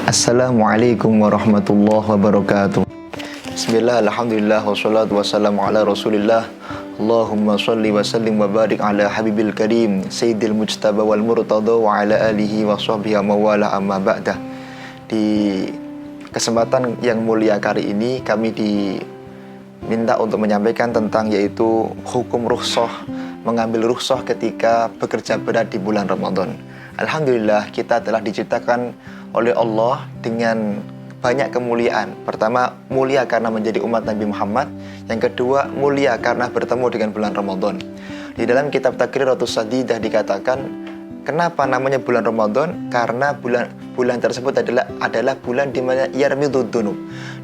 Assalamualaikum warahmatullahi wabarakatuh. Bismillah, alhamdulillah, wassalatu wassalamu ala rasulillah. Allahumma salli wa sallim wa barik ala habibil karim Sayyidil mujtaba wal murtada wa ala alihi wa sahbihi mawala amma ba'dah. Di kesempatan yang mulia kali ini kami diminta untuk menyampaikan tentang yaitu hukum rukhsah, mengambil rukhsah ketika bekerja berat di bulan Ramadan. Alhamdulillah, kita telah diciptakan oleh Allah dengan banyak kemuliaan. Pertama, mulia karena menjadi umat Nabi Muhammad. Yang kedua, mulia karena bertemu dengan bulan Ramadan. Di dalam kitab Taqriratus Sadidah dikatakan, kenapa namanya bulan Ramadan? Karena bulan tersebut adalah bulan di mana yarmidud dunub,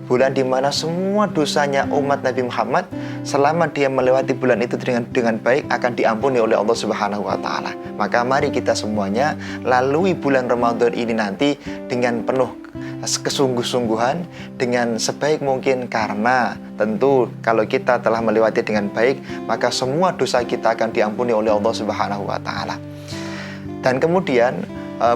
bulan di mana semua dosanya umat Nabi Muhammad selama dia melewati bulan itu dengan baik akan diampuni oleh Allah Subhanahu wa taala. Maka mari kita semuanya lalui bulan Ramadan ini nanti dengan penuh kesungguh-sungguhan, dengan sebaik mungkin, karena tentu kalau kita telah melewati dengan baik maka semua dosa kita akan diampuni oleh Allah Subhanahu wa taala. Dan kemudian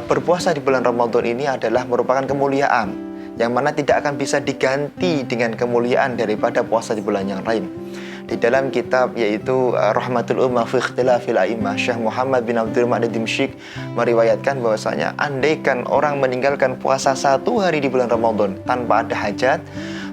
berpuasa di bulan Ramadan ini adalah merupakan kemuliaan yang mana tidak akan bisa diganti dengan kemuliaan daripada puasa di bulan yang lain. Di dalam kitab yaitu Rahmatul Ummah fi Ikhtilafil A'immah, Syekh Muhammad bin Abdul Ma'ad Dimsyik meriwayatkan bahwasanya andaikan orang meninggalkan puasa 1 hari di bulan Ramadan tanpa ada hajat,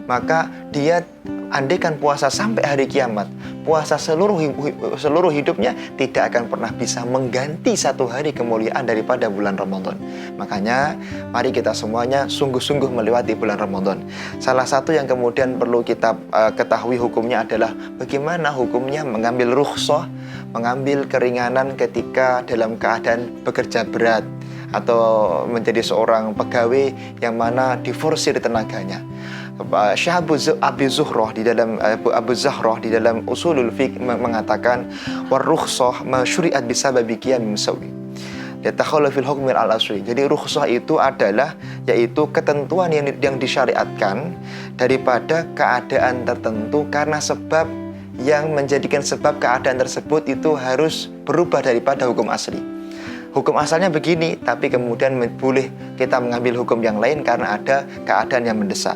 maka dia andaikan puasa sampai hari kiamat, puasa seluruh hidupnya tidak akan pernah bisa mengganti 1 hari kemuliaan daripada bulan Ramadan. Makanya mari kita semuanya sungguh-sungguh melewati bulan Ramadan. Salah satu yang kemudian perlu kita ketahui hukumnya adalah bagaimana hukumnya mengambil rukhsah, mengambil keringanan ketika dalam keadaan bekerja berat atau menjadi seorang pegawai yang mana diforsir tenaganya. Syekh Abu Zuhroh di dalam Abu Zahroh di dalam Usulul Fiqh mengatakan warukhsah masyuri'at bisababi qiyam musawi yatakhallu fil hukmi al-asli. Jadi rukhsah itu adalah yaitu ketentuan yang disyariatkan daripada keadaan tertentu karena sebab yang menjadikan sebab keadaan tersebut itu harus berubah daripada hukum asli. Hukum asalnya begini, tapi kemudian boleh kita mengambil hukum yang lain karena ada keadaan yang mendesak.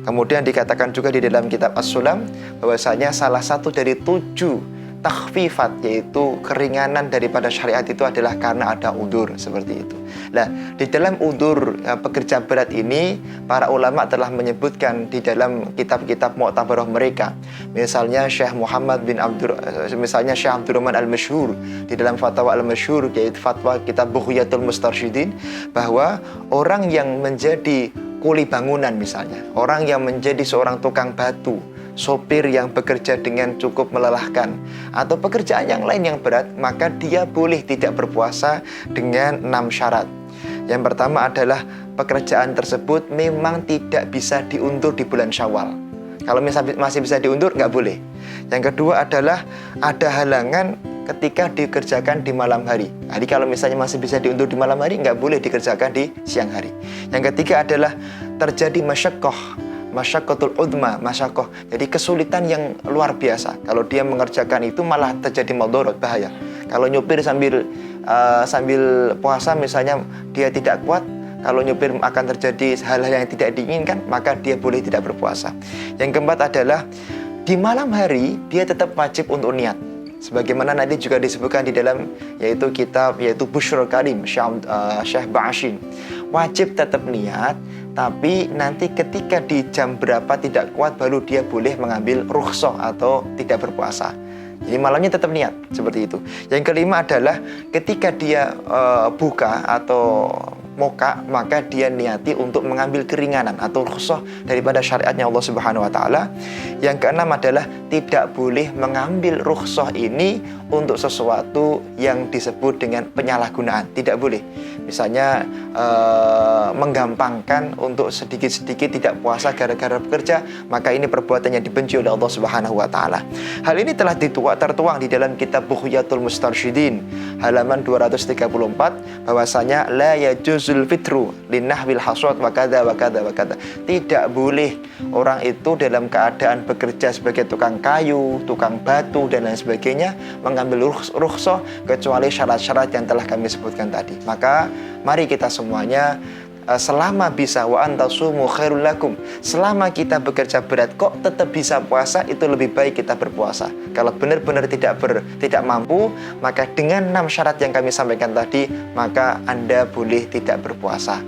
Kemudian dikatakan juga di dalam kitab As-Sulam bahwasanya salah satu dari 7 takhfifat yaitu keringanan daripada syariat itu adalah karena ada udzur seperti itu. Nah, di dalam udzur pekerja berat ini para ulama telah menyebutkan di dalam kitab-kitab mu'tabarah mereka. Misalnya Syekh Abdurrahman Al-Masyhur di dalam fatwa Al-Masyhur yaitu fatwa kitab Bughiyatul Mustarsyidin bahwa orang yang menjadi kuli bangunan misalnya, orang yang menjadi seorang tukang batu, sopir yang bekerja dengan cukup melelahkan, atau pekerjaan yang lain yang berat, maka dia boleh tidak berpuasa dengan 6 syarat. Yang pertama adalah pekerjaan tersebut memang tidak bisa diundur di bulan Syawal. Kalau masih bisa diundur, nggak boleh. Yang kedua adalah ada halangan ketika dikerjakan di malam hari. Jadi kalau misalnya masih bisa diundur di malam hari, nggak boleh dikerjakan di siang hari. Yang ketiga adalah terjadi masyaqqatul udma, masyaqqah. Jadi kesulitan yang luar biasa. Kalau dia mengerjakan itu malah terjadi madharat, bahaya. Kalau nyupir sambil puasa misalnya dia tidak kuat, kalau nyupir akan terjadi hal-hal yang tidak diinginkan, maka dia boleh tidak berpuasa. Yang keempat adalah di malam hari dia tetap wajib untuk niat. Sebagaimana nanti juga disebutkan di dalam yaitu kitab yaitu Bushrul Karim Syekh Ba'ashin, wajib tetap niat, tapi nanti ketika di jam berapa tidak kuat baru dia boleh mengambil rukhsah atau tidak berpuasa. Jadi malamnya tetap niat seperti itu. Yang kelima adalah ketika dia buka atau moka, maka dia niati untuk mengambil keringanan atau rukhsah daripada syariatnya Allah Subhanahu wa taala. Yang keenam adalah tidak boleh mengambil rukhsah ini untuk sesuatu yang disebut dengan penyalahgunaan. Tidak boleh. Misalnya menggampangkan untuk sedikit-sedikit tidak puasa gara-gara bekerja, maka ini perbuatan yang dibenci oleh Allah Subhanahu wa taala. Hal ini telah tertuang di dalam kitab Bughiyatul Mustarsyidin halaman 234 bahwasanya la yajuzul fitru linnahwil hasad wa kadza wa kadza wa kadza. Tidak boleh orang itu dalam keadaan bekerja sebagai tukang kayu, tukang batu dan lain sebagainya mengambil rukhsah kecuali syarat-syarat yang telah kami sebutkan tadi. Maka mari kita semuanya selama bisa wa antasumu khairul lakum. Selama kita bekerja berat kok tetap bisa puasa, itu lebih baik kita berpuasa. Kalau benar-benar tidak mampu, maka dengan 6 syarat yang kami sampaikan tadi, maka Anda boleh tidak berpuasa.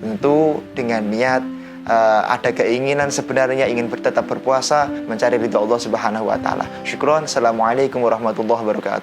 Tentu dengan niat ada keinginan sebenarnya ingin tetap berpuasa, mencari ridha Allah Subhanahu wa taala. Syukron. Assalamualaikum warahmatullahi wabarakatuh.